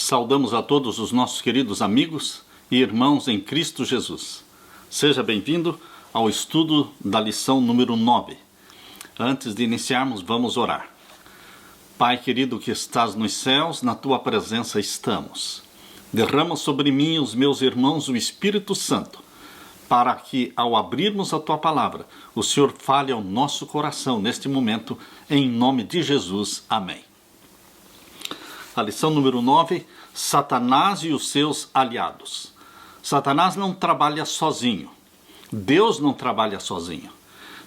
Saudamos a todos os nossos queridos amigos e irmãos em Cristo Jesus. Seja bem-vindo ao estudo da lição número 9. Antes de iniciarmos, vamos orar. Pai querido que estás nos céus, na tua presença estamos. Derrama sobre mim e os meus irmãos o Espírito Santo, para que, ao abrirmos a tua palavra, o Senhor fale ao nosso coração neste momento, em nome de Jesus. Amém. A lição número 9, Satanás e os seus aliados. Satanás não trabalha sozinho. Deus não trabalha sozinho.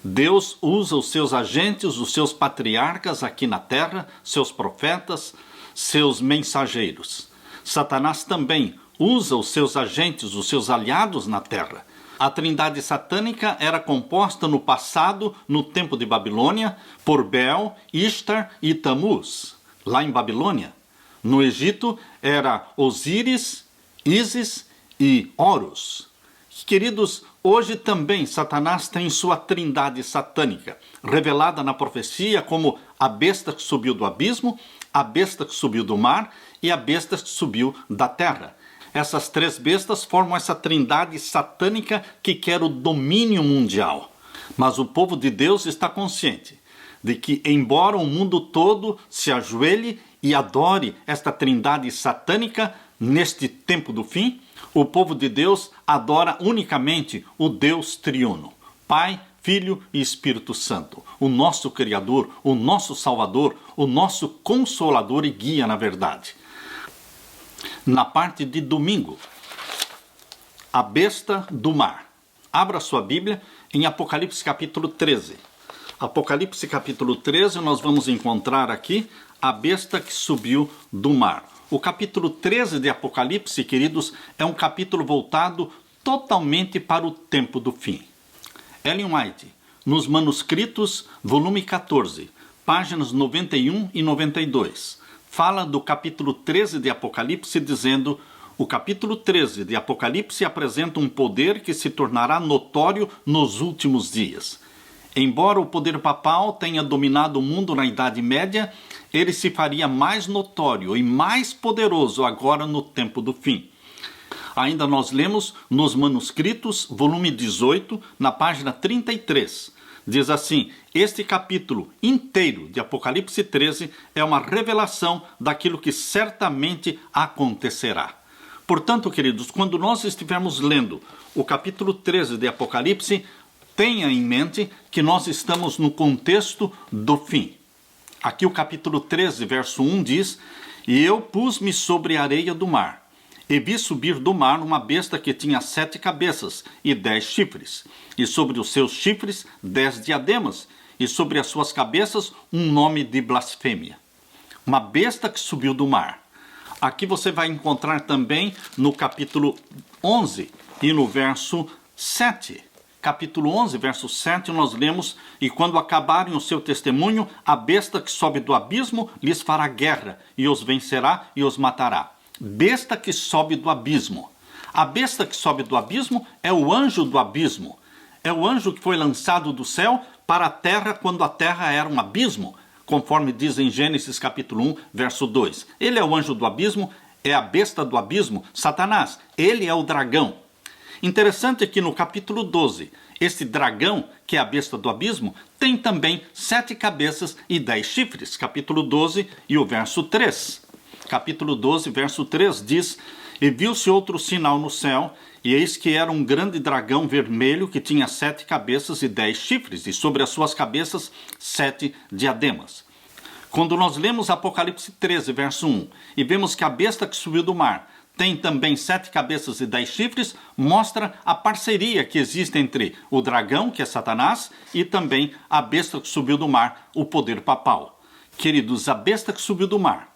Deus usa os seus agentes, os seus patriarcas aqui na terra, seus profetas, seus mensageiros. Satanás também usa os seus agentes, os seus aliados na terra. A trindade satânica era composta no passado, no tempo de Babilônia, por Bel, Ishtar e Tamuz. Lá em Babilônia, no Egito, era Osíris, Ísis e Horus. Queridos, hoje também Satanás tem sua trindade satânica, revelada na profecia como a besta que subiu do abismo, a besta que subiu do mar e a besta que subiu da terra. Essas três bestas formam essa trindade satânica que quer o domínio mundial. Mas o povo de Deus está consciente de que, embora o mundo todo se ajoelhe e adore esta trindade satânica neste tempo do fim, o povo de Deus adora unicamente o Deus triuno, Pai, Filho e Espírito Santo, o nosso Criador, o nosso Salvador, o nosso Consolador e Guia na verdade. Na parte de domingo, a besta do mar. Abra sua Bíblia em Apocalipse capítulo 13. Apocalipse capítulo 13, nós vamos encontrar aqui a besta que subiu do mar. O capítulo 13 de Apocalipse, queridos, é um capítulo voltado totalmente para o tempo do fim. Ellen White, nos manuscritos, volume 14, páginas 91 e 92, fala do capítulo 13 de Apocalipse dizendo: o capítulo 13 de Apocalipse apresenta um poder que se tornará notório nos últimos dias. Embora o poder papal tenha dominado o mundo na Idade Média, ele se faria mais notório e mais poderoso agora no tempo do fim. Ainda nós lemos nos manuscritos, volume 18, na página 33. Diz assim: este capítulo inteiro de Apocalipse 13 é uma revelação daquilo que certamente acontecerá. Portanto, queridos, quando nós estivermos lendo o capítulo 13 de Apocalipse, tenha em mente que nós estamos no contexto do fim. Aqui o capítulo 13, verso 1 diz: e eu pus-me sobre a areia do mar, e vi subir do mar uma besta que tinha 7 cabeças e 10 chifres, e sobre os seus chifres 10 diademas, e sobre as suas cabeças um nome de blasfêmia. Uma besta que subiu do mar. Aqui você vai encontrar também no capítulo 11 e no verso 7. Capítulo 11, verso 7, nós lemos: e quando acabarem o seu testemunho, a besta que sobe do abismo lhes fará guerra, e os vencerá e os matará. Besta que sobe do abismo. A besta que sobe do abismo é o anjo do abismo. É o anjo que foi lançado do céu para a terra quando a terra era um abismo, conforme diz em Gênesis capítulo 1, verso 2. Ele é o anjo do abismo, é a besta do abismo, Satanás. Ele é o dragão. Interessante que no capítulo 12, esse dragão, que é a besta do abismo, tem também 7 cabeças e 10 chifres. Capítulo 12 e o verso 3. Capítulo 12, verso 3 diz: e viu-se outro sinal no céu, e eis que era um grande dragão vermelho que tinha 7 cabeças e 10 chifres, e sobre as suas cabeças 7 diademas. Quando nós lemos Apocalipse 13, verso 1, e vemos que a besta que subiu do mar tem também 7 cabeças e 10 chifres, mostra a parceria que existe entre o dragão, que é Satanás, e também a besta que subiu do mar, o poder papal. Queridos, a besta que subiu do mar,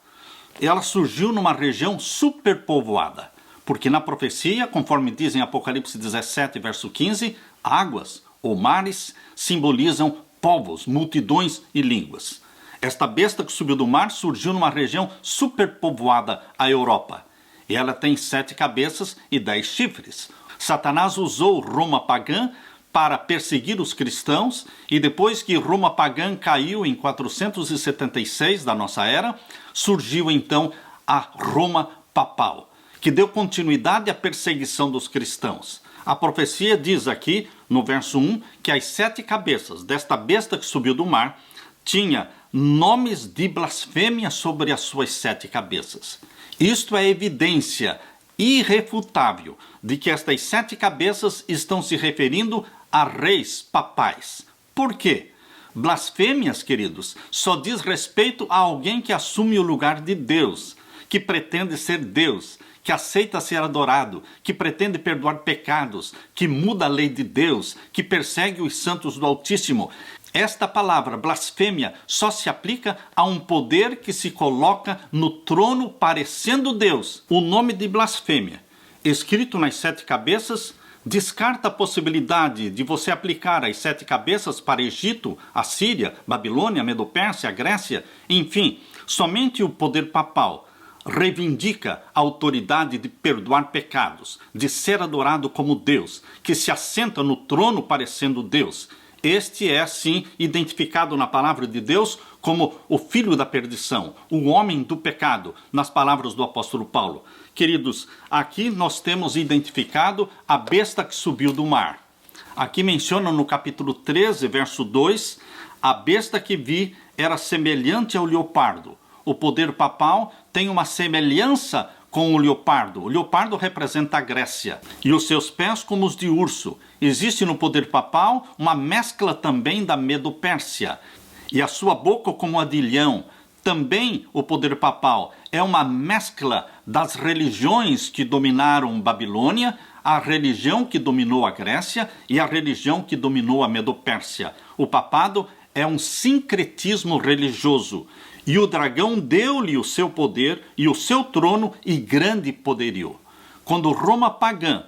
ela surgiu numa região superpovoada, porque na profecia, conforme diz em Apocalipse 17, verso 15, águas ou mares simbolizam povos, multidões e línguas. Esta besta que subiu do mar surgiu numa região superpovoada, a Europa. E ela tem 7 cabeças e 10 chifres. Satanás usou Roma pagã para perseguir os cristãos, e depois que Roma pagã caiu em 476 da nossa era, surgiu então a Roma papal, que deu continuidade à perseguição dos cristãos. A profecia diz aqui, no verso 1, que as 7 cabeças desta besta que subiu do mar tinha nomes de blasfêmia sobre as suas 7 cabeças. Isto é evidência irrefutável de que estas 7 cabeças estão se referindo a reis papais. Por quê? Blasfêmias, queridos, só diz respeito a alguém que assume o lugar de Deus, que pretende ser Deus, que aceita ser adorado, que pretende perdoar pecados, que muda a lei de Deus, que persegue os santos do Altíssimo. Esta palavra, blasfêmia, só se aplica a um poder que se coloca no trono parecendo Deus. O nome de blasfêmia, escrito nas 7 cabeças, descarta a possibilidade de você aplicar as 7 cabeças para Egito, Assíria, Babilônia, Medo-Pérsia, Grécia, enfim, somente o poder papal reivindica a autoridade de perdoar pecados, de ser adorado como Deus, que se assenta no trono parecendo Deus. Este é, sim, identificado na palavra de Deus como o filho da perdição, o homem do pecado, nas palavras do apóstolo Paulo. Queridos, aqui nós temos identificado a besta que subiu do mar. Aqui menciona no capítulo 13, verso 2, a besta que vi era semelhante ao leopardo. O poder papal tem uma semelhança com o leopardo. O leopardo representa a Grécia. E os seus pés como os de urso. Existe no poder papal uma mescla também da Medo-Pérsia. E a sua boca como a de leão. Também o poder papal é uma mescla das religiões que dominaram Babilônia, a religião que dominou a Grécia e a religião que dominou a Medo-Pérsia. O papado é um sincretismo religioso. E o dragão deu-lhe o seu poder e o seu trono e grande poderio. Quando Roma pagã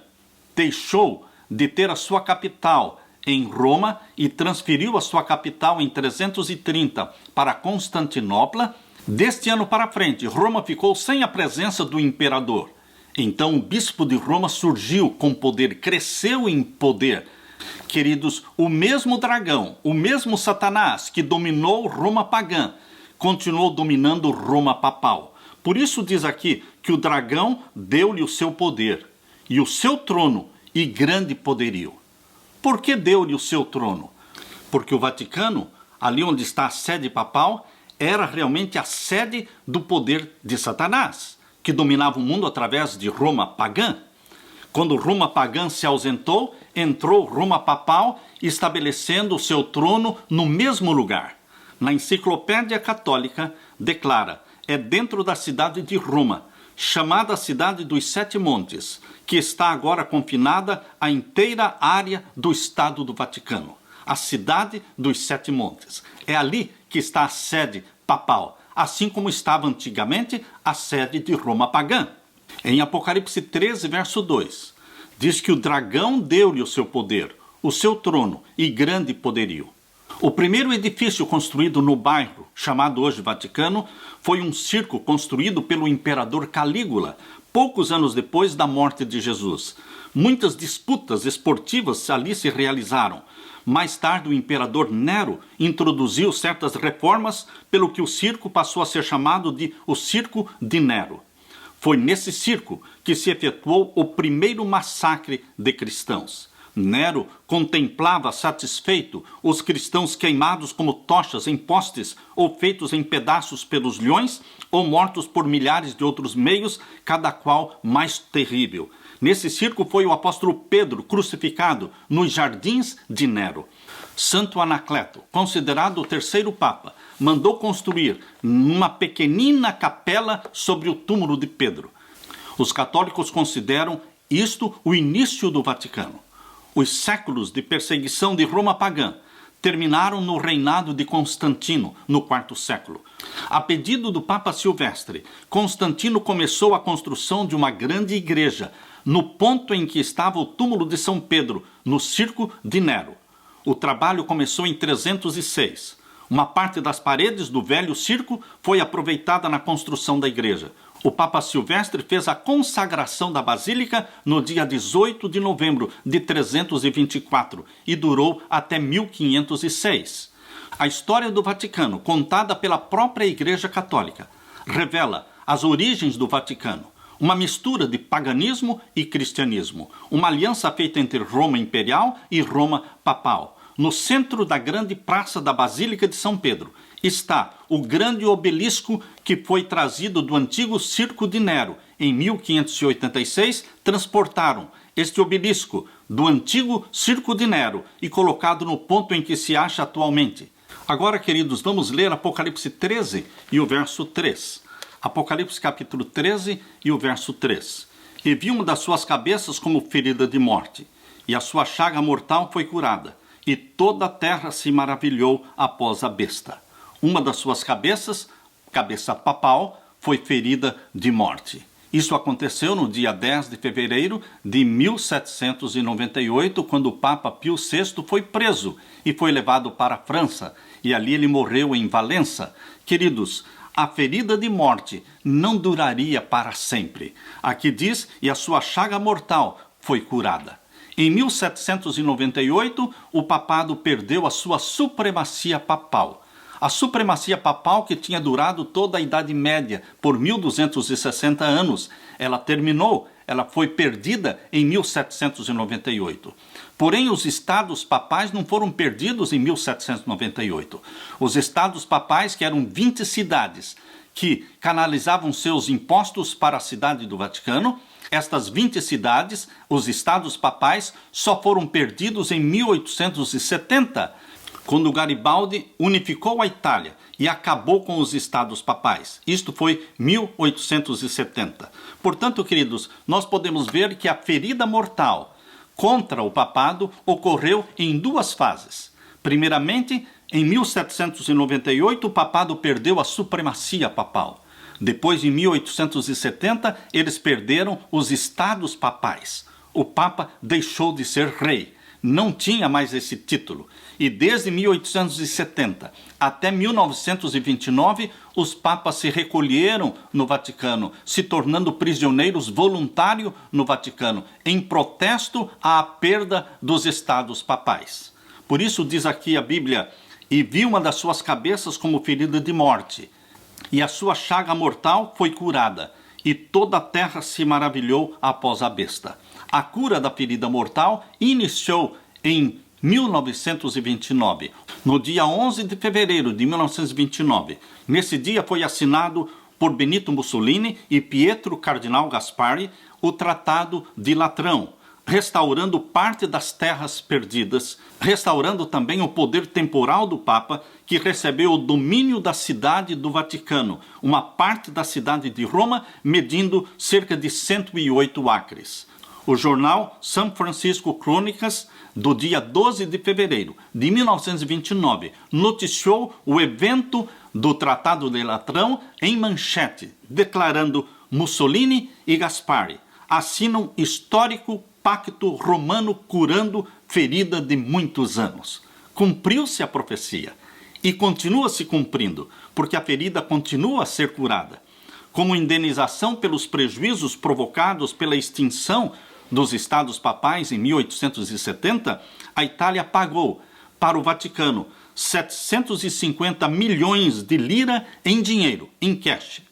deixou de ter a sua capital em Roma e transferiu a sua capital em 330 para Constantinopla, deste ano para frente, Roma ficou sem a presença do imperador. Então o bispo de Roma surgiu com poder, cresceu em poder. Queridos, o mesmo dragão, o mesmo Satanás que dominou Roma pagã, continuou dominando Roma papal. Por isso diz aqui que o dragão deu-lhe o seu poder e o seu trono e grande poderio. Por que deu-lhe o seu trono? Porque o Vaticano, ali onde está a sede papal, era realmente a sede do poder de Satanás, que dominava o mundo através de Roma pagã. Quando Roma pagã se ausentou, entrou Roma papal, estabelecendo o seu trono no mesmo lugar. Na Enciclopédia Católica, declara, é dentro da cidade de Roma, chamada a Cidade dos 7 Montes, que está agora confinada à inteira área do Estado do Vaticano. A Cidade dos 7 Montes. É ali que está a sede papal, assim como estava antigamente a sede de Roma pagã. Em Apocalipse 13, verso 2, diz que o dragão deu-lhe o seu poder, o seu trono e grande poderio. O primeiro edifício construído no bairro, chamado hoje Vaticano, foi um circo construído pelo imperador Calígula, poucos anos depois da morte de Jesus. Muitas disputas esportivas ali se realizaram. Mais tarde, o imperador Nero introduziu certas reformas, pelo que o circo passou a ser chamado de o Circo de Nero. Foi nesse circo que se efetuou o primeiro massacre de cristãos. Nero contemplava satisfeito os cristãos queimados como tochas em postes ou feitos em pedaços pelos leões ou mortos por milhares de outros meios, cada qual mais terrível. Nesse circo foi o apóstolo Pedro crucificado nos jardins de Nero. Santo Anacleto, considerado o 3º Papa, mandou construir uma pequenina capela sobre o túmulo de Pedro. Os católicos consideram isto o início do Vaticano. Os séculos de perseguição de Roma pagã terminaram no reinado de Constantino, no 4º século. A pedido do Papa Silvestre, Constantino começou a construção de uma grande igreja, no ponto em que estava o túmulo de São Pedro, no Circo de Nero. O trabalho começou em 306. Uma parte das paredes do velho circo foi aproveitada na construção da igreja. O Papa Silvestre fez a consagração da Basílica no dia 18 de novembro de 324 e durou até 1506. A história do Vaticano, contada pela própria Igreja Católica, revela as origens do Vaticano. uma mistura de paganismo e cristianismo, uma aliança feita entre Roma imperial e Roma papal. No centro da grande praça da Basílica de São Pedro está o grande obelisco que foi trazido do antigo Circo de Nero. Em 1586, transportaram este obelisco do antigo Circo de Nero e colocado no ponto em que se acha atualmente. Agora, queridos, vamos ler Apocalipse 13 e o verso 3. Apocalipse capítulo 13 e o verso 3. E vi uma das suas cabeças como ferida de morte, e a sua chaga mortal foi curada, e toda a terra se maravilhou após a besta. Uma das suas cabeças, cabeça papal, foi ferida de morte. Isso aconteceu no dia 10 de fevereiro de 1798, quando o Papa Pio VI foi preso e foi levado para a França, e ali ele morreu em Valença. Queridos, a ferida de morte não duraria para sempre. Aqui diz, e a sua chaga mortal foi curada. Em 1798, o papado perdeu a sua supremacia papal. A supremacia papal, que tinha durado toda a Idade Média, por 1260 anos, ela terminou, ela foi perdida em 1798. Porém, os estados papais não foram perdidos em 1798. Os estados papais, que eram 20 cidades, que canalizavam seus impostos para a cidade do Vaticano, estas 20 cidades, os estados papais, só foram perdidos em 1870, quando Garibaldi unificou a Itália e acabou com os estados papais. Isto foi 1870. Portanto, queridos, nós podemos ver que a ferida mortal contra o papado ocorreu em duas fases. Primeiramente, em 1798, o papado perdeu a supremacia papal. Depois, em 1870, eles perderam os estados papais. O Papa deixou de ser rei. Não tinha mais esse título. E desde 1870 até 1929, os papas se recolheram no Vaticano, se tornando prisioneiros voluntários no Vaticano, em protesto à perda dos estados papais. Por isso diz aqui a Bíblia, e vi uma das suas cabeças como ferida de morte, e a sua chaga mortal foi curada, e toda a terra se maravilhou após a besta. A cura da ferida mortal iniciou em 1929, no dia 11 de fevereiro de 1929. Nesse dia foi assinado por Benito Mussolini e Pietro Cardinal Gasparri o Tratado de Latrão, restaurando parte das terras perdidas, restaurando também o poder temporal do Papa, que recebeu o domínio da cidade do Vaticano, uma parte da cidade de Roma, medindo cerca de 108 acres. O jornal São Francisco Crônicas, do dia 12 de fevereiro de 1929, noticiou o evento do Tratado de Latrão em manchete, declarando: Mussolini e Gasparri assinam histórico pacto romano curando ferida de muitos anos. Cumpriu-se a profecia e continua se cumprindo, porque a ferida continua a ser curada. Como indenização pelos prejuízos provocados pela extinção dos estados papais em 1870, a Itália pagou para o Vaticano 750 milhões de lira em dinheiro, em cash,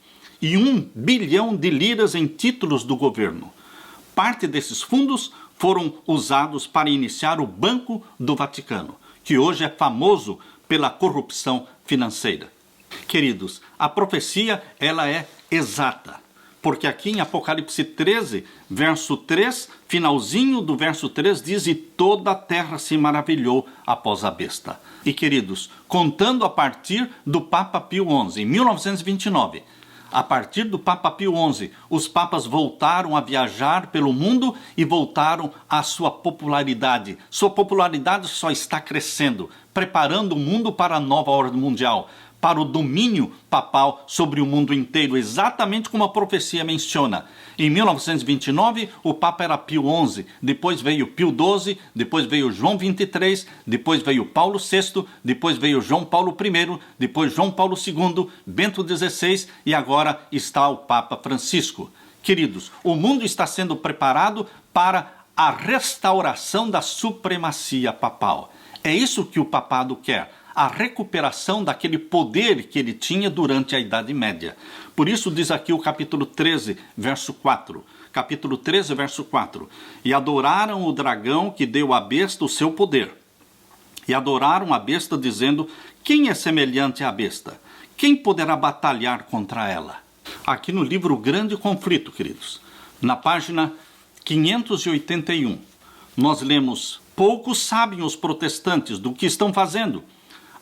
e 1 bilhão de liras em títulos do governo. Parte desses fundos foram usados para iniciar o Banco do Vaticano, que hoje é famoso pela corrupção financeira. Queridos, a profecia ela é exata. Porque aqui em Apocalipse 13, verso 3, finalzinho do verso 3, diz: e toda a terra se maravilhou após a besta. E queridos, contando a partir do Papa Pio XI, em 1929, a partir do Papa Pio XI, os papas voltaram a viajar pelo mundo e voltaram à sua popularidade. Sua popularidade só está crescendo, preparando o mundo para a nova ordem mundial, para o domínio papal sobre o mundo inteiro, exatamente como a profecia menciona. Em 1929, o Papa era Pio XI, depois veio Pio XII, depois veio João XXIII, depois veio Paulo VI, depois veio João Paulo I, depois João Paulo II, Bento XVI e agora está o Papa Francisco. Queridos, o mundo está sendo preparado para a restauração da supremacia papal. É isso que o papado quer. a recuperação daquele poder que ele tinha durante a Idade Média. Por isso diz aqui o capítulo 13, verso 4. Capítulo 13, verso 4. E adoraram o dragão que deu à besta o seu poder. E adoraram a besta, dizendo: quem é semelhante à besta? Quem poderá batalhar contra ela? Aqui no livro Grande Conflito, queridos, na página 581, nós lemos: poucos sabem os protestantes do que estão fazendo,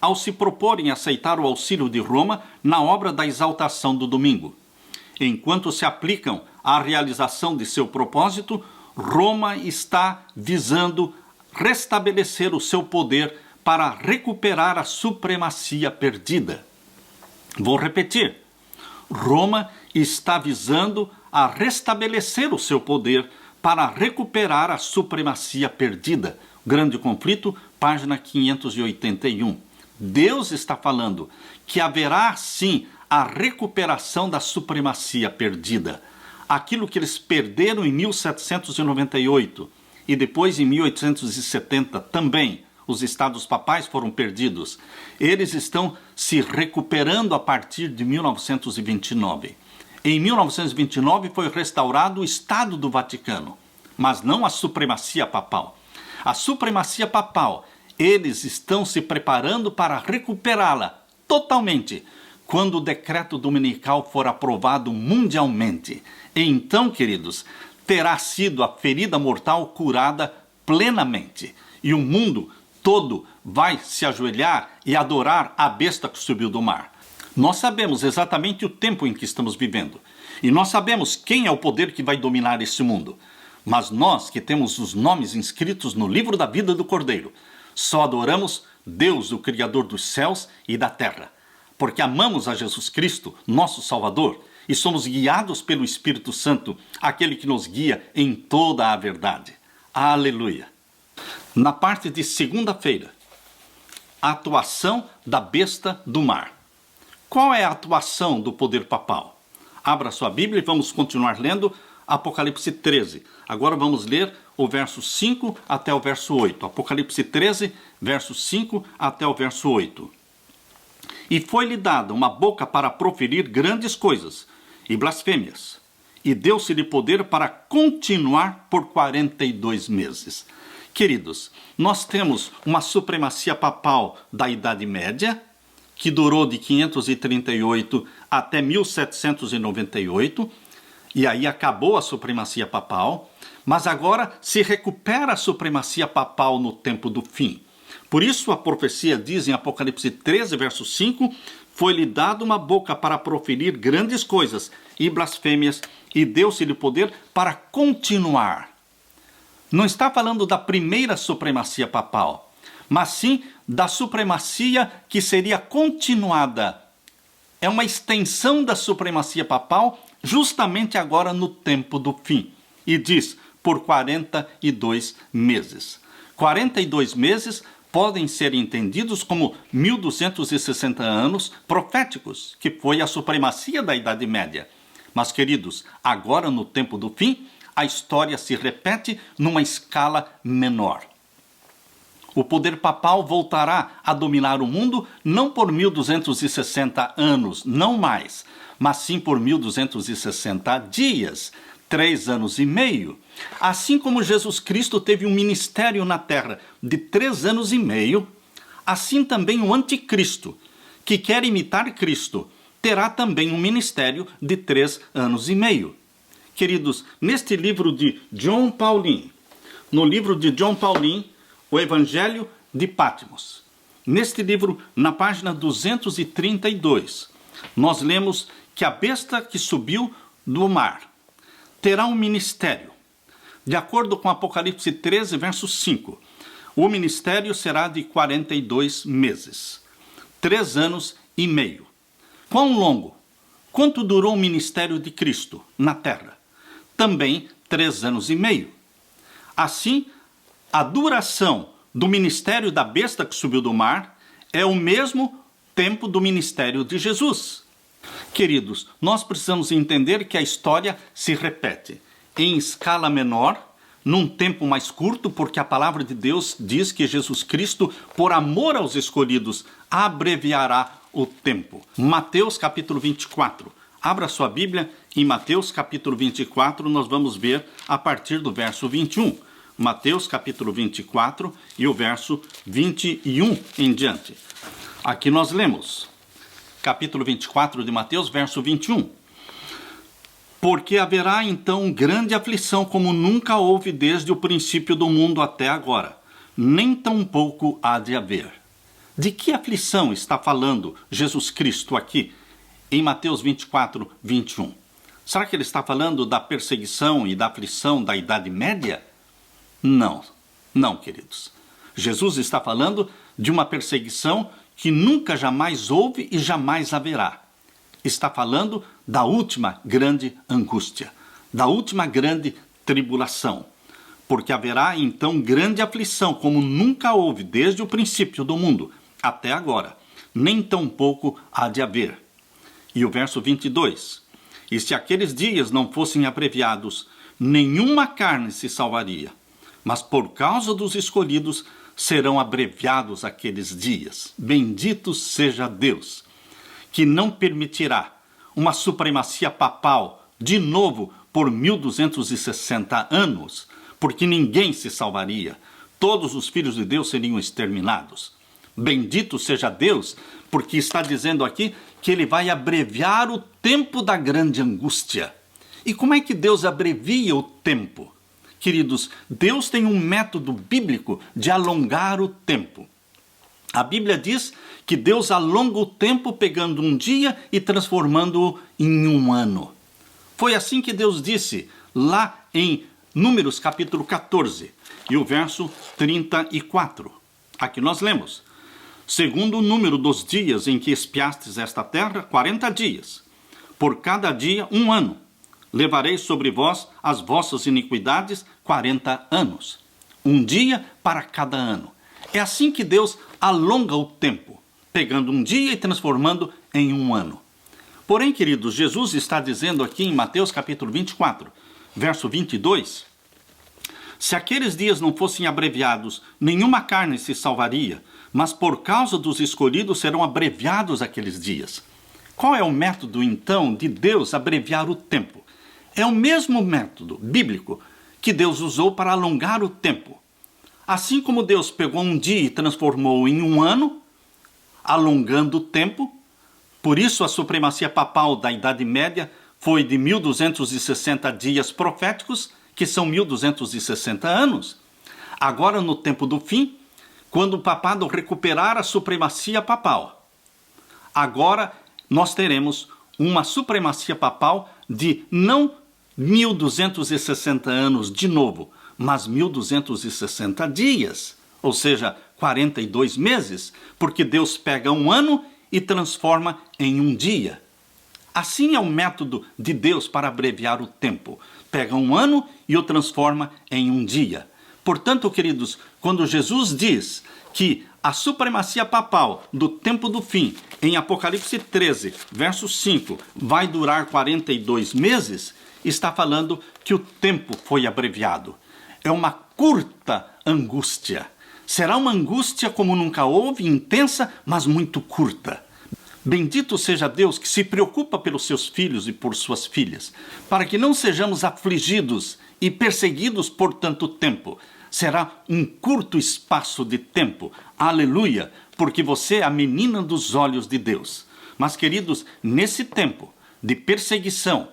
ao se proporem aceitar o auxílio de Roma na obra da exaltação do domingo. Enquanto se aplicam à realização de seu propósito, Roma está visando restabelecer o seu poder para recuperar a supremacia perdida. Vou repetir. Roma está visando a restabelecer o seu poder para recuperar a supremacia perdida. Grande Conflito, página 581. Deus está falando que haverá sim a recuperação da supremacia perdida. Aquilo que eles perderam em 1798 e depois em 1870 também. Os estados papais foram perdidos. Eles estão se recuperando a partir de 1929. Em 1929 foi restaurado o Estado do Vaticano, mas não a supremacia papal. A supremacia papal, eles estão se preparando para recuperá-la totalmente quando o decreto dominical for aprovado mundialmente. E então, queridos, terá sido a ferida mortal curada plenamente. E o mundo todo vai se ajoelhar e adorar a besta que subiu do mar. Nós sabemos exatamente o tempo em que estamos vivendo. E nós sabemos quem é o poder que vai dominar esse mundo. Mas nós que temos os nomes inscritos no livro da vida do Cordeiro, só adoramos Deus, o Criador dos céus e da terra. Porque amamos a Jesus Cristo, nosso Salvador, e somos guiados pelo Espírito Santo, aquele que nos guia em toda a verdade. Aleluia! Na parte de segunda-feira, a atuação da besta do mar. Qual é a atuação do poder papal? Abra sua Bíblia e vamos continuar lendo Apocalipse 13. Agora vamos ler o verso 5 até o verso 8. Apocalipse 13, verso 5 até o verso 8. E foi-lhe dada uma boca para proferir grandes coisas e blasfêmias, e deu-se-lhe poder para continuar por 42 meses. Queridos, nós temos uma supremacia papal da Idade Média, que durou de 538 até 1798, e aí acabou a supremacia papal, mas agora se recupera a supremacia papal no tempo do fim. Por isso a profecia diz em Apocalipse 13, verso 5, foi-lhe dada uma boca para proferir grandes coisas e blasfêmias, e deu-se-lhe poder para continuar. Não está falando da primeira supremacia papal, mas sim da supremacia que seria continuada. É uma extensão da supremacia papal justamente agora no tempo do fim. E diz, por 42 meses. 42 meses podem ser entendidos como 1260 anos proféticos, que foi a supremacia da Idade Média. Mas, queridos, agora no tempo do fim, a história se repete numa escala menor. O poder papal voltará a dominar o mundo não por 1260 anos, não mais, mas sim por 1260 dias, 3 anos e meio. Assim como Jesus Cristo teve um ministério na terra de 3 anos e meio, assim também o anticristo, que quer imitar Cristo, terá também um ministério de 3 anos e meio. Queridos, neste livro de John Pauline, no livro de John Pauline, o Evangelho de Patmos, neste livro, na página 232, nós lemos que a besta que subiu do mar terá um ministério. De acordo com Apocalipse 13, verso 5, o ministério será de 42 meses, 3 anos e meio. Quão longo? Quanto durou o ministério de Cristo na terra? Também 3 anos e meio. Assim, a duração do ministério da besta que subiu do mar é o mesmo tempo do ministério de Jesus. Queridos, nós precisamos entender que a história se repete em escala menor, num tempo mais curto, porque a palavra de Deus diz que Jesus Cristo, por amor aos escolhidos, abreviará o tempo. Mateus capítulo 24. Abra sua Bíblia em Mateus capítulo 24, nós vamos ver a partir do verso 21. Mateus capítulo 24 e o verso 21 em diante. Aqui nós lemos, capítulo 24 de Mateus, verso 21. Porque haverá então grande aflição como nunca houve desde o princípio do mundo até agora, nem tampouco há de haver. De que aflição está falando Jesus Cristo aqui em Mateus 24, 21? Será que ele está falando da perseguição e da aflição da Idade Média? Não, queridos. Jesus está falando de uma perseguição que nunca jamais houve e jamais haverá. Está falando da última grande angústia, da última grande tribulação. Porque haverá então grande aflição, como nunca houve desde o princípio do mundo até agora, nem tampouco há de haver. E o verso 22. E se aqueles dias não fossem abreviados, nenhuma carne se salvaria. Mas por causa dos escolhidos, serão abreviados aqueles dias. Bendito seja Deus, que não permitirá uma supremacia papal, de novo, por 1260 anos, porque ninguém se salvaria. Todos os filhos de Deus seriam exterminados. Bendito seja Deus, porque está dizendo aqui que ele vai abreviar o tempo da grande angústia. E como é que Deus abrevia o tempo? Queridos, Deus tem um método bíblico de alongar o tempo. A Bíblia diz que Deus alonga o tempo pegando um dia e transformando-o em um ano. Foi assim que Deus disse lá em Números capítulo 14 e o verso 34. Aqui nós lemos: segundo o número dos dias em que espiastes esta terra, 40 dias. Por cada dia, 1 ano. Levarei sobre vós as vossas iniquidades 40 anos. Um dia para cada ano. É assim que Deus alonga o tempo, pegando um dia e transformando em um ano. Porém, queridos, Jesus está dizendo aqui em Mateus capítulo 24, verso 22, se aqueles dias não fossem abreviados, nenhuma carne se salvaria, mas por causa dos escolhidos serão abreviados aqueles dias. Qual é o método, então, de Deus abreviar o tempo? É o mesmo método bíblico que Deus usou para alongar o tempo. Assim como Deus pegou um dia e transformou em um ano, alongando o tempo, por isso a supremacia papal da Idade Média foi de 1260 dias proféticos, que são 1260 anos. Agora, no tempo do fim, quando o papado recuperar a supremacia papal, agora nós teremos uma supremacia papal de não 1260 anos de novo, mas 1260 dias, ou seja, 42 meses, porque Deus pega um ano e transforma em um dia. Assim é o método de Deus para abreviar o tempo. Pega um ano e o transforma em um dia. Portanto, queridos, quando Jesus diz que a supremacia papal do tempo do fim, em Apocalipse 13, verso 5, vai durar 42 meses, está falando que o tempo foi abreviado. É uma curta angústia. Será uma angústia como nunca houve, intensa, mas muito curta. Bendito seja Deus que se preocupa pelos seus filhos e por suas filhas, para que não sejamos afligidos e perseguidos por tanto tempo. Será um curto espaço de tempo. Aleluia, porque você é a menina dos olhos de Deus. Mas, queridos, nesse tempo de perseguição,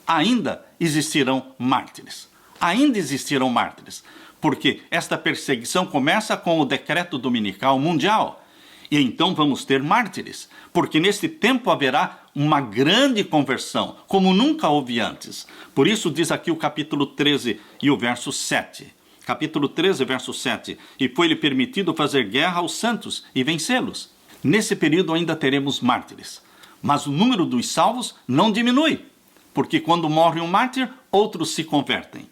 ainda existirão mártires. Ainda existirão mártires, porque esta perseguição começa com o decreto dominical mundial. E então vamos ter mártires, porque neste tempo haverá uma grande conversão, como nunca houve antes. Por isso diz aqui o capítulo 13 e o verso 7. Capítulo 13, verso 7. E foi-lhe permitido fazer guerra aos santos e vencê-los. Nesse período ainda teremos mártires. Mas o número dos salvos não diminui, porque quando morre um mártir, outros se convertem.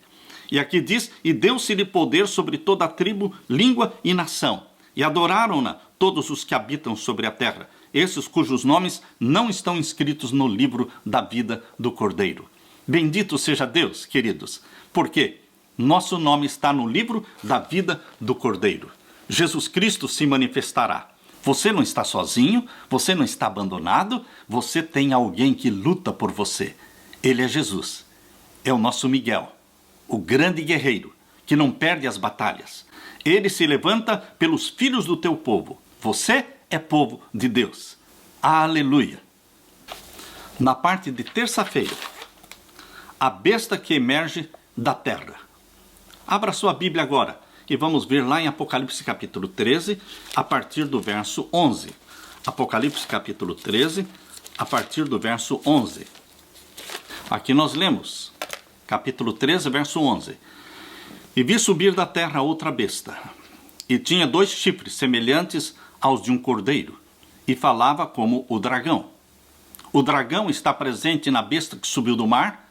E aqui diz, e deu-se-lhe poder sobre toda a tribo, língua e nação. E adoraram-na todos os que habitam sobre a terra, esses cujos nomes não estão inscritos no livro da vida do Cordeiro. Bendito seja Deus, queridos. Por quê? Nosso nome está no livro da vida do Cordeiro. Jesus Cristo se manifestará. Você não está sozinho, você não está abandonado, você tem alguém que luta por você. Ele é Jesus. É o nosso Miguel, o grande guerreiro, que não perde as batalhas. Ele se levanta pelos filhos do teu povo. Você é povo de Deus. Aleluia! Na parte de terça-feira, a besta que emerge da terra. Abra sua Bíblia agora e vamos ver lá em Apocalipse capítulo 13, a partir do verso 11. Apocalipse capítulo 13, a partir do verso 11. Aqui nós lemos, capítulo 13, verso 11. E vi subir da terra outra besta, e tinha 2 chifres semelhantes aos de um cordeiro, e falava como o dragão. O dragão está presente na besta que subiu do mar,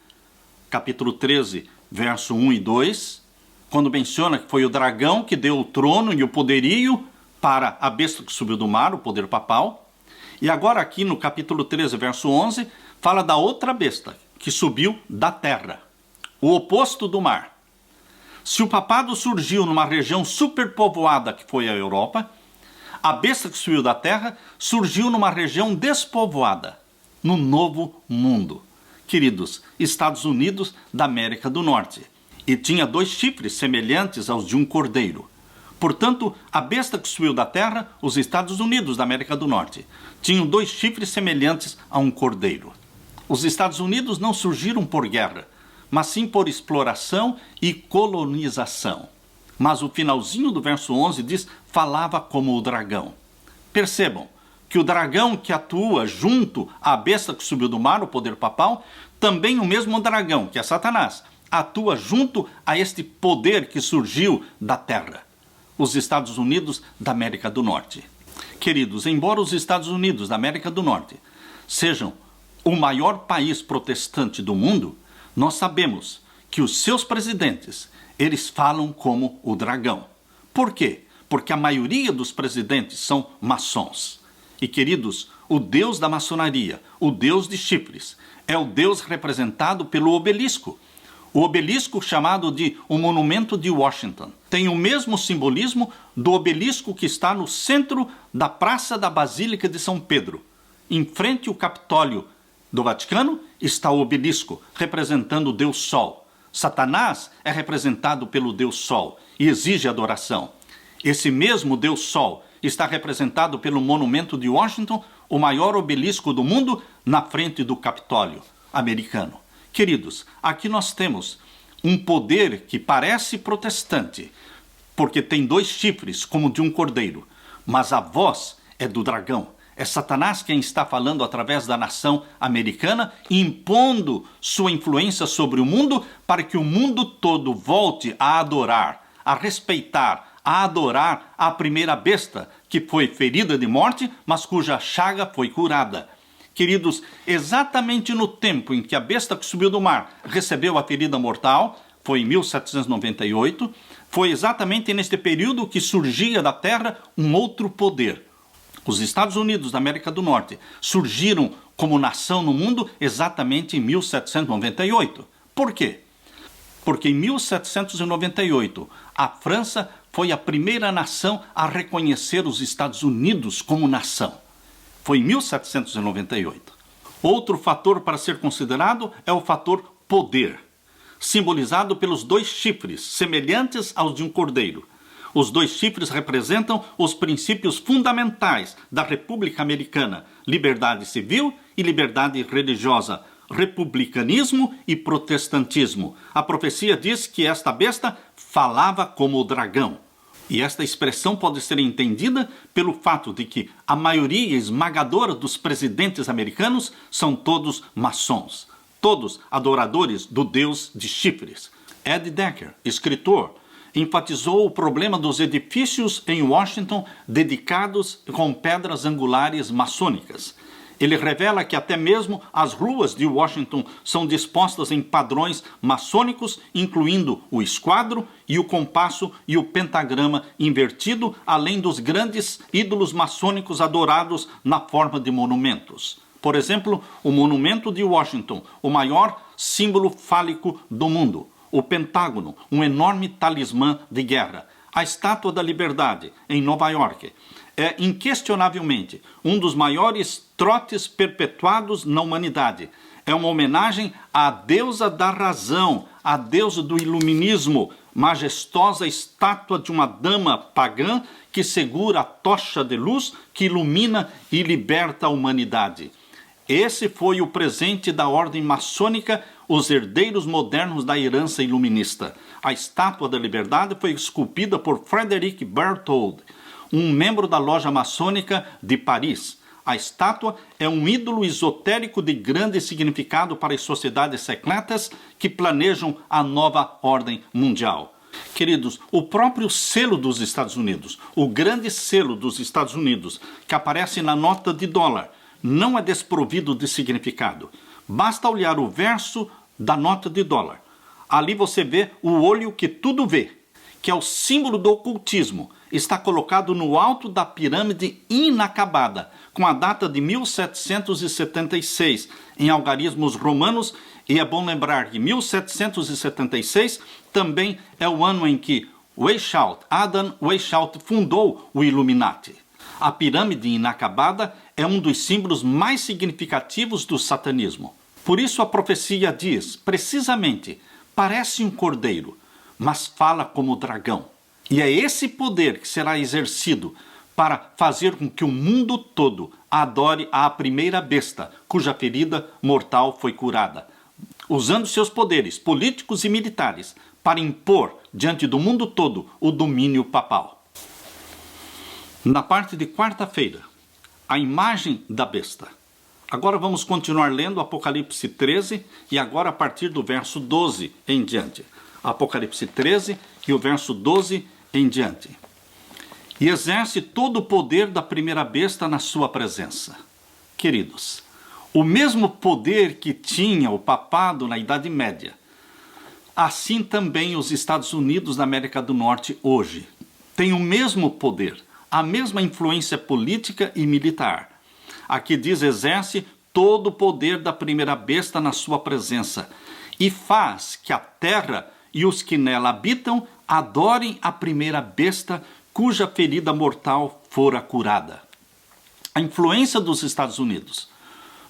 capítulo 13, verso 1 e 2, quando menciona que foi o dragão que deu o trono e o poderio para a besta que subiu do mar, o poder papal. E agora aqui no capítulo 13, verso 11, fala da outra besta que subiu da terra, o oposto do mar. Se o papado surgiu numa região superpovoada que foi a Europa, a besta que subiu da terra surgiu numa região despovoada, no Novo Mundo. Queridos, Estados Unidos da América do Norte. E tinha 2 chifres semelhantes aos de um cordeiro. Portanto, a besta que subiu da terra, os Estados Unidos da América do Norte, tinham 2 chifres semelhantes a um cordeiro. Os Estados Unidos não surgiram por guerra, mas sim por exploração e colonização. Mas o finalzinho do verso 11 diz, falava como o dragão. Percebam que o dragão que atua junto à besta que subiu do mar, o poder papal, também o mesmo dragão, que é Satanás, atua junto a este poder que surgiu da terra, os Estados Unidos da América do Norte. Queridos, embora os Estados Unidos da América do Norte sejam o maior país protestante do mundo, nós sabemos que os seus presidentes, eles falam como o dragão. Por quê? Porque a maioria dos presidentes são maçons. E queridos, o Deus da maçonaria, o Deus de chifres, é o Deus representado pelo obelisco. O obelisco chamado de o Monumento de Washington tem o mesmo simbolismo do obelisco que está no centro da Praça da Basílica de São Pedro. Em frente ao Capitólio do Vaticano está o obelisco, representando o Deus Sol. Satanás é representado pelo Deus Sol e exige adoração. Esse mesmo Deus Sol está representado pelo Monumento de Washington, o maior obelisco do mundo, na frente do Capitólio americano. Queridos, aqui nós temos um poder que parece protestante, porque tem 2 chifres, como de um cordeiro, mas a voz é do dragão. É Satanás quem está falando através da nação americana, impondo sua influência sobre o mundo para que o mundo todo volte a adorar, a respeitar, a adorar a primeira besta que foi ferida de morte, mas cuja chaga foi curada. Queridos, exatamente no tempo em que a besta que subiu do mar recebeu a ferida mortal, foi em 1798, foi exatamente neste período que surgia da terra um outro poder. Os Estados Unidos da América do Norte surgiram como nação no mundo exatamente em 1798. Por quê? Porque em 1798 a França foi a primeira nação a reconhecer os Estados Unidos como nação. Foi em 1798. Outro fator para ser considerado é o fator poder, simbolizado pelos 2 chifres, semelhantes aos de um cordeiro. Os 2 chifres representam os princípios fundamentais da República Americana: liberdade civil e liberdade religiosa, republicanismo e protestantismo. A profecia diz que esta besta falava como o dragão. E esta expressão pode ser entendida pelo fato de que a maioria esmagadora dos presidentes americanos são todos maçons, todos adoradores do Deus de chifres. Ed Decker, escritor, enfatizou o problema dos edifícios em Washington dedicados com pedras angulares maçônicas. Ele revela que até mesmo as ruas de Washington são dispostas em padrões maçônicos, incluindo o esquadro e o compasso e o pentagrama invertido, além dos grandes ídolos maçônicos adorados na forma de monumentos. Por exemplo, o Monumento de Washington, o maior símbolo fálico do mundo. o Pentágono, um enorme talismã de guerra. A Estátua da Liberdade, em Nova York, é inquestionavelmente um dos maiores trotes perpetuados na humanidade. É uma homenagem à deusa da razão, à deusa do iluminismo, majestosa estátua de uma dama pagã que segura a tocha de luz que ilumina e liberta a humanidade. Esse foi o presente da ordem maçônica, os herdeiros modernos da herança iluminista. A Estátua da Liberdade foi esculpida por Frederic Berthold, um membro da loja maçônica de Paris. A estátua é um ídolo esotérico de grande significado para as sociedades secretas que planejam a nova ordem mundial. Queridos, o próprio selo dos Estados Unidos, o grande selo dos Estados Unidos, que aparece na nota de dólar, não é desprovido de significado. Basta olhar o verso da nota de dólar. Ali você vê o olho que tudo vê, que é o símbolo do ocultismo. Está colocado no alto da pirâmide inacabada, com a data de 1776, em algarismos romanos, e é bom lembrar que 1776 também é o ano em que Adam Weishaupt fundou o Illuminati. A pirâmide inacabada é um dos símbolos mais significativos do satanismo. Por isso a profecia diz, precisamente, parece um cordeiro, mas fala como dragão. E é esse poder que será exercido para fazer com que o mundo todo adore a primeira besta, cuja ferida mortal foi curada, usando seus poderes políticos e militares para impor diante do mundo todo o domínio papal. Na parte de quarta-feira, a imagem da besta. Agora vamos continuar lendo Apocalipse 13 e agora a partir do verso 12 em diante. Apocalipse 13 e o verso 12 em diante. E exerce todo o poder da primeira besta na sua presença. Queridos, o mesmo poder que tinha o papado na Idade Média, assim também os Estados Unidos da América do Norte hoje têm o mesmo poder, a mesma influência política e militar. Aqui diz, exerce todo o poder da primeira besta na sua presença e faz que a terra e os que nela habitam adorem a primeira besta cuja ferida mortal fora curada. A influência dos Estados Unidos,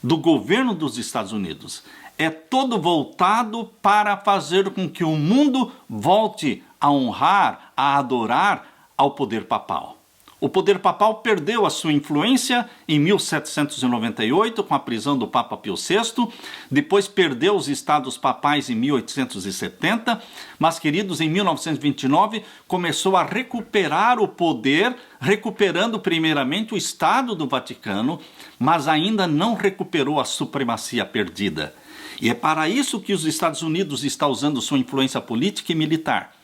do governo dos Estados Unidos, é todo voltado para fazer com que o mundo volte a honrar, a adorar ao poder papal. O poder papal perdeu a sua influência em 1798 com a prisão do Papa Pio VI, depois perdeu os estados papais em 1870, mas, queridos, em 1929 começou a recuperar o poder, recuperando primeiramente o Estado do Vaticano, mas ainda não recuperou a supremacia perdida. E é para isso que os Estados Unidos estão usando sua influência política e militar,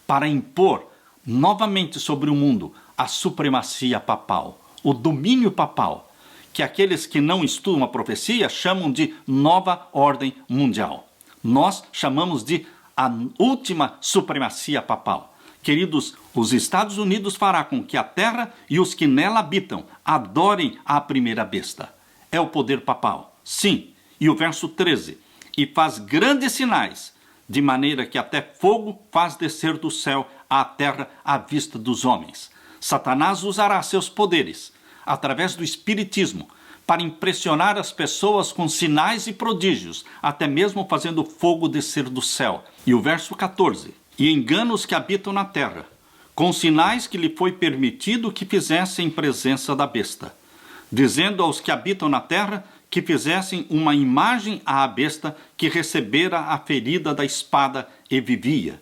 para impor novamente sobre o mundo a supremacia papal, o domínio papal, que aqueles que não estudam a profecia chamam de nova ordem mundial. Nós chamamos de a última supremacia papal. Queridos, os Estados Unidos fará com que a terra e os que nela habitam adorem a primeira besta. É o poder papal. Sim, e o verso 13. E faz grandes sinais, de maneira que até fogo faz descer do céu à terra à vista dos homens. Satanás usará seus poderes, através do espiritismo, para impressionar as pessoas com sinais e prodígios, até mesmo fazendo fogo descer do céu. E o verso 14. E engana os que habitam na terra, com sinais que lhe foi permitido que fizessem em presença da besta, dizendo aos que habitam na terra que fizessem uma imagem à besta que recebera a ferida da espada e vivia.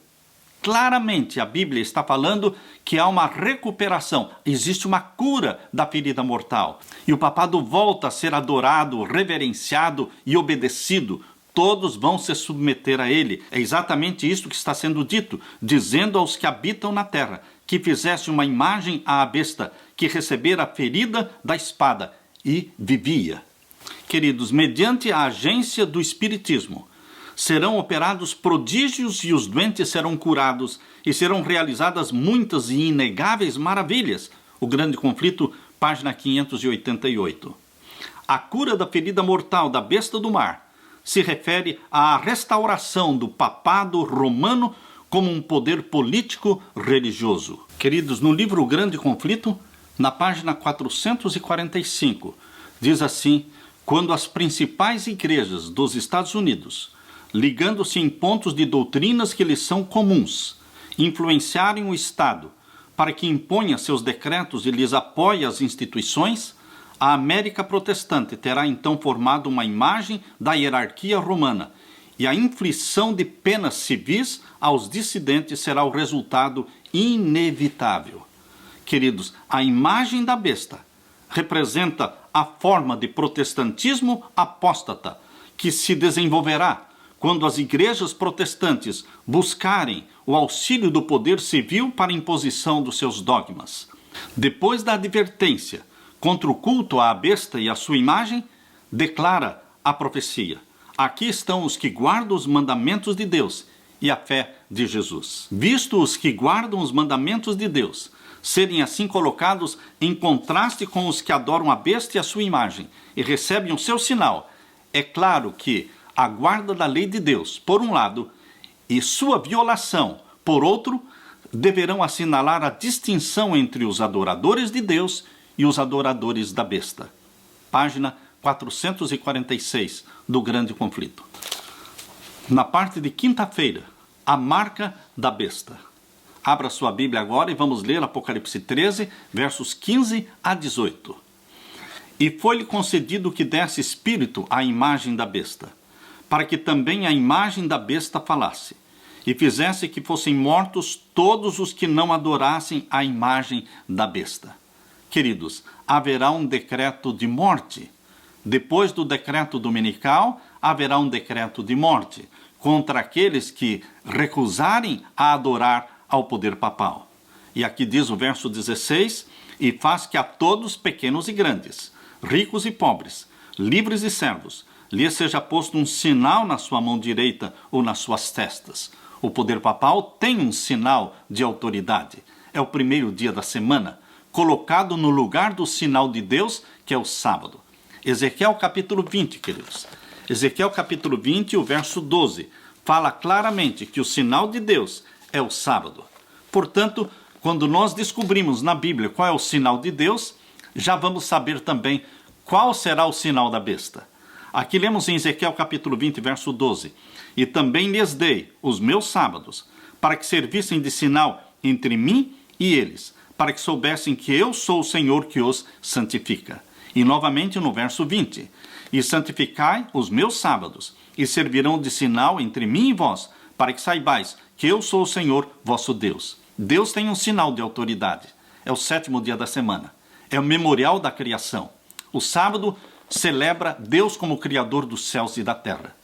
Claramente a Bíblia está falando que há uma recuperação, existe uma cura da ferida mortal. E o papado volta a ser adorado, reverenciado e obedecido. Todos vão se submeter a ele. É exatamente isso que está sendo dito, dizendo aos que habitam na terra que fizesse uma imagem à besta que recebera a ferida da espada e vivia. Queridos, mediante a agência do espiritismo, serão operados prodígios e os doentes serão curados e serão realizadas muitas e inegáveis maravilhas. O Grande Conflito, página 588. A cura da ferida mortal da besta do mar se refere à restauração do papado romano como um poder político religioso. Queridos, no livro O Grande Conflito, na página 445, diz assim: quando as principais igrejas dos Estados Unidos, ligando-se em pontos de doutrinas que lhes são comuns, influenciarem o Estado para que imponha seus decretos e lhes apoie as instituições, a América protestante terá então formado uma imagem da hierarquia romana, e a inflição de penas civis aos dissidentes será o resultado inevitável. Queridos, a imagem da besta representa a forma de protestantismo apóstata que se desenvolverá quando as igrejas protestantes buscarem o auxílio do poder civil para a imposição dos seus dogmas. Depois da advertência contra o culto à besta e à sua imagem, declara a profecia: aqui estão os que guardam os mandamentos de Deus e a fé de Jesus. Visto os que guardam os mandamentos de Deus serem assim colocados em contraste com os que adoram a besta e a sua imagem e recebem o seu sinal, é claro que a guarda da lei de Deus, por um lado, e sua violação, por outro, deverão assinalar a distinção entre os adoradores de Deus e os adoradores da besta. Página 446 do Grande Conflito. Na parte de quinta-feira, a marca da besta. Abra sua Bíblia agora e vamos ler Apocalipse 13, versos 15 a 18. E foi-lhe concedido que desse espírito à imagem da besta, para que também a imagem da besta falasse, e fizesse que fossem mortos todos os que não adorassem a imagem da besta. Queridos, haverá um decreto de morte. Depois do decreto dominical, haverá um decreto de morte contra aqueles que recusarem a adorar ao poder papal. E aqui diz o verso 16: e faz que a todos, pequenos e grandes, ricos e pobres, livres e servos, lhe seja posto um sinal na sua mão direita ou nas suas testas. O poder papal tem um sinal de autoridade. É o primeiro dia da semana, colocado no lugar do sinal de Deus, que é o sábado. Ezequiel capítulo 20, queridos. Ezequiel capítulo 20, o verso 12, fala claramente que o sinal de Deus é o sábado. Portanto, quando nós descobrimos na Bíblia qual é o sinal de Deus, já vamos saber também qual será o sinal da besta. Aqui lemos em Ezequiel capítulo 20, verso 12. E também lhes dei os meus sábados, para que servissem de sinal entre mim e eles, para que soubessem que eu sou o Senhor que os santifica. E novamente no verso 20. E santificai os meus sábados, e servirão de sinal entre mim e vós, para que saibais que eu sou o Senhor vosso Deus. Deus tem um sinal de autoridade. É o 7º dia da semana. É o memorial da criação. O sábado celebra Deus como Criador dos céus e da terra.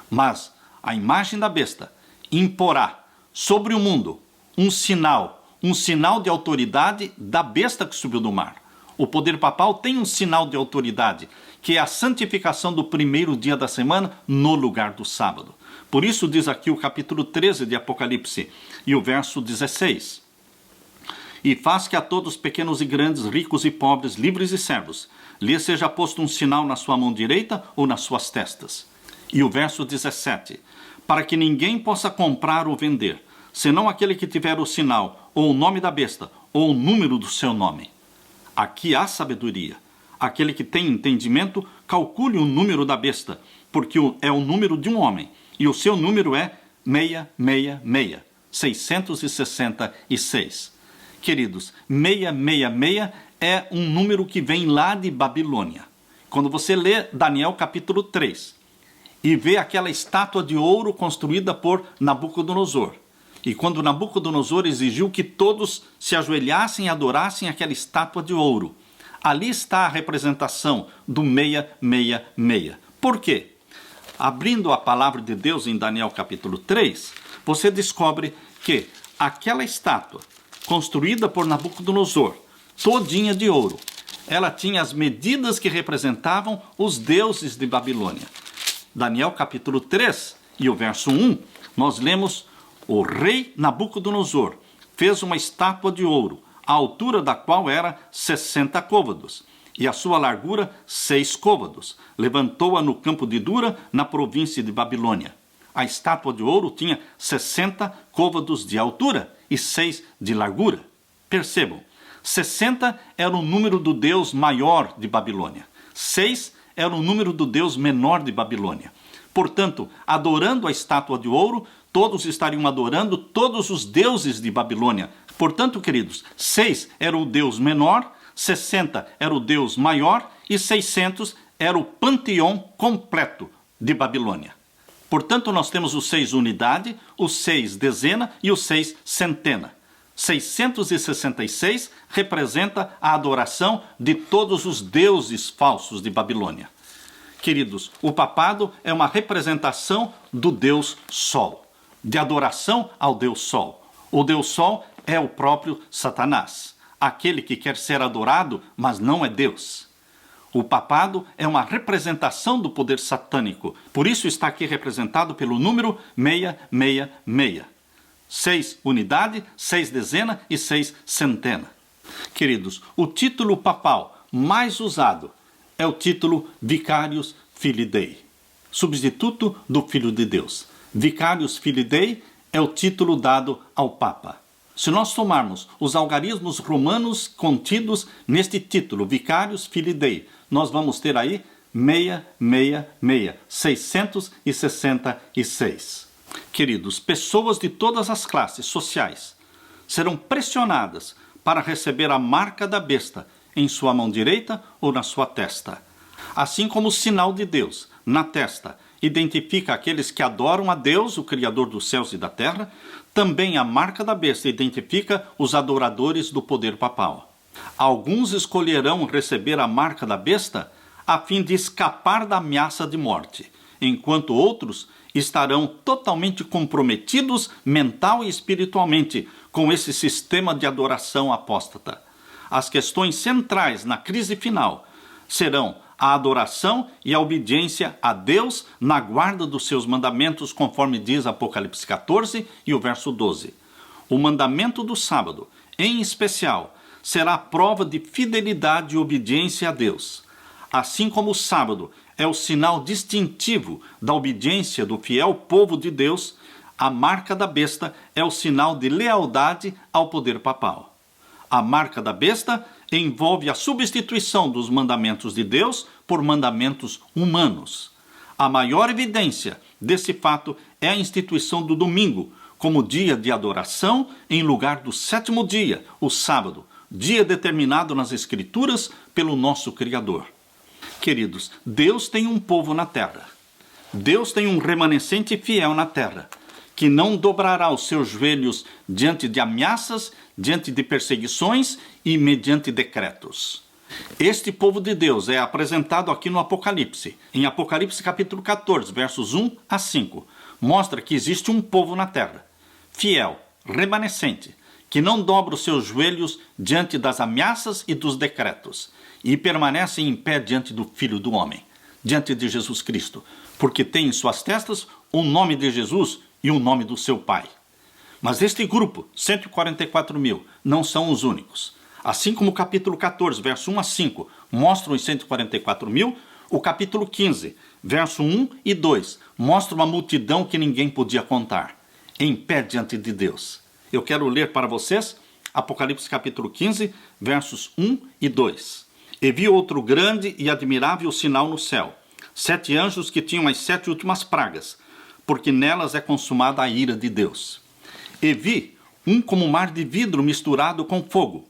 Mas a imagem da besta imporá sobre o mundo um sinal de autoridade da besta que subiu do mar. O poder papal tem um sinal de autoridade, que é a santificação do primeiro dia da semana no lugar do sábado. Por isso diz aqui o capítulo 13 de Apocalipse e o verso 16. E faz que a todos, pequenos e grandes, ricos e pobres, livres e servos, lhe seja posto um sinal na sua mão direita ou nas suas testas. E o verso 17. Para que ninguém possa comprar ou vender, senão aquele que tiver o sinal, ou o nome da besta, ou o número do seu nome. Aqui há sabedoria. Aquele que tem entendimento, calcule o número da besta, porque é o número de um homem, e o seu número é 666, 666. Queridos, 666 é um número que vem lá de Babilônia. Quando você lê Daniel capítulo 3 e vê aquela estátua de ouro construída por Nabucodonosor, e quando Nabucodonosor exigiu que todos se ajoelhassem e adorassem aquela estátua de ouro, ali está a representação do 666. Por quê? Abrindo a palavra de Deus em Daniel capítulo 3, você descobre que aquela estátua construída por Nabucodonosor, todinha de ouro, ela tinha as medidas que representavam os deuses de Babilônia. Daniel capítulo 3 e o verso 1, nós lemos: o rei Nabucodonosor fez uma estátua de ouro, a altura da qual era 60 côvados, e a sua largura 6 côvados. Levantou-a no campo de Dura, na província de Babilônia. A estátua de ouro tinha 60 côvados de altura e 6 de largura. Percebam, 60 era o número do deus maior de Babilônia. 6 era o número do deus menor de Babilônia. Portanto, adorando a estátua de ouro, todos estariam adorando todos os deuses de Babilônia. Portanto, queridos, 6 era o deus menor, 60 era o deus maior e 600 era o panteão completo de Babilônia. Portanto, nós temos os 6 unidade, os 6 dezena e os 6 centena. 666 representa a adoração de todos os deuses falsos de Babilônia. Queridos, o papado é uma representação do Deus Sol, de adoração ao Deus Sol. O Deus Sol é o próprio Satanás, aquele que quer ser adorado, mas não é Deus. O papado é uma representação do poder satânico, por isso está aqui representado pelo número 666. 6 unidade, 6 dezena e 6 centena. Queridos, o título papal mais usado é o título Vicarius Filii Dei, substituto do Filho de Deus. Vicarius Filii Dei é o título dado ao Papa. Se nós tomarmos os algarismos romanos contidos neste título, Vicarius Filii Dei, nós vamos ter aí 666, 666. Queridos, pessoas de todas as classes sociais serão pressionadas para receber a marca da besta em sua mão direita ou na sua testa. Assim como o sinal de Deus na testa identifica aqueles que adoram a Deus, o Criador dos céus e da terra, também a marca da besta identifica os adoradores do poder papal. Alguns escolherão receber a marca da besta a fim de escapar da ameaça de morte, enquanto outros estarão totalmente comprometidos mental e espiritualmente com esse sistema de adoração apóstata. As questões centrais na crise final serão a adoração e a obediência a Deus na guarda dos seus mandamentos, conforme diz Apocalipse 14 e o verso 12. O mandamento do sábado, em especial, será a prova de fidelidade e obediência a Deus. Assim como o sábado é o sinal distintivo da obediência do fiel povo de Deus, a marca da besta é o sinal de lealdade ao poder papal. A marca da besta envolve a substituição dos mandamentos de Deus por mandamentos humanos. A maior evidência desse fato é a instituição do domingo como dia de adoração em lugar do 7º dia, o sábado, dia determinado nas Escrituras pelo nosso Criador. Queridos, Deus tem um povo na terra. Deus tem um remanescente fiel na terra, que não dobrará os seus joelhos diante de ameaças, diante de perseguições e mediante decretos. Este povo de Deus é apresentado aqui no Apocalipse. Em Apocalipse capítulo 14, versos 1 a 5, mostra que existe um povo na terra, fiel, remanescente, que não dobra os seus joelhos diante das ameaças e dos decretos, e permanece em pé diante do Filho do Homem, diante de Jesus Cristo, porque tem em suas testas o nome de Jesus e o nome do seu Pai. Mas este grupo, 144 mil, não são os únicos. Assim como o capítulo 14, verso 1 a 5, mostra os 144 mil, o capítulo 15, verso 1 e 2, mostra uma multidão que ninguém podia contar, em pé diante de Deus. Eu quero ler para vocês Apocalipse capítulo 15, versos 1 e 2. E vi outro grande e admirável sinal no céu, 7 anjos que tinham as 7 últimas pragas, porque nelas é consumada a ira de Deus. E vi um como mar de vidro misturado com fogo,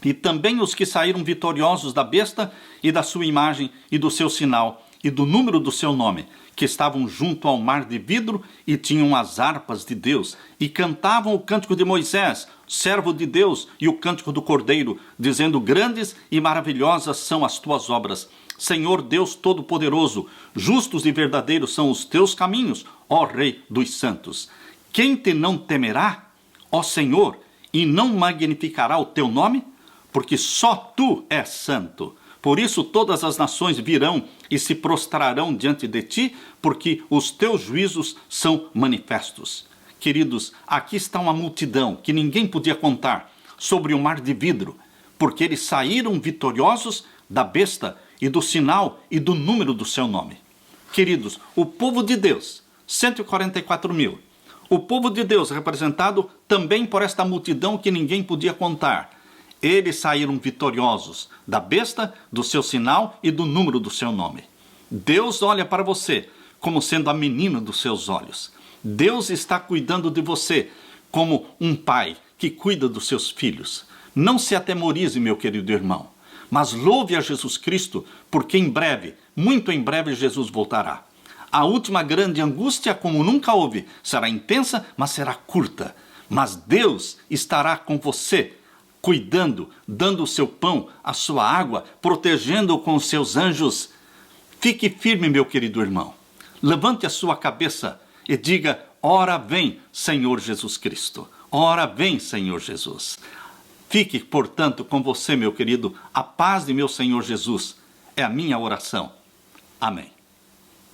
e também os que saíram vitoriosos da besta e da sua imagem e do seu sinal e do número do seu nome, que estavam junto ao mar de vidro e tinham as harpas de Deus e cantavam o cântico de Moisés, servo de Deus, e o cântico do Cordeiro, dizendo: grandes e maravilhosas são as tuas obras, Senhor Deus Todo-Poderoso, justos e verdadeiros são os teus caminhos, ó Rei dos santos. Quem te não temerá, ó Senhor, e não magnificará o teu nome? Porque só tu és santo. Por isso todas as nações virão e se prostrarão diante de ti, porque os teus juízos são manifestos. Queridos, aqui está uma multidão que ninguém podia contar, sobre um mar de vidro, porque eles saíram vitoriosos da besta e do sinal e do número do seu nome. Queridos, o povo de Deus, 144 mil. O povo de Deus representado também por esta multidão que ninguém podia contar. Eles saíram vitoriosos da besta, do seu sinal e do número do seu nome. Deus olha para você como sendo a menina dos seus olhos. Deus está cuidando de você como um pai que cuida dos seus filhos. Não se atemorize, meu querido irmão, mas louve a Jesus Cristo, porque em breve, muito em breve, Jesus voltará. A última grande angústia, como nunca houve, será intensa, mas será curta. Mas Deus estará com você, cuidando, dando o seu pão, a sua água, protegendo-o com os seus anjos. Fique firme, meu querido irmão. Levante a sua cabeça e diga: ora vem, Senhor Jesus Cristo. Ora vem, Senhor Jesus. Fique, portanto, com você, meu querido. A paz de meu Senhor Jesus é a minha oração. Amém.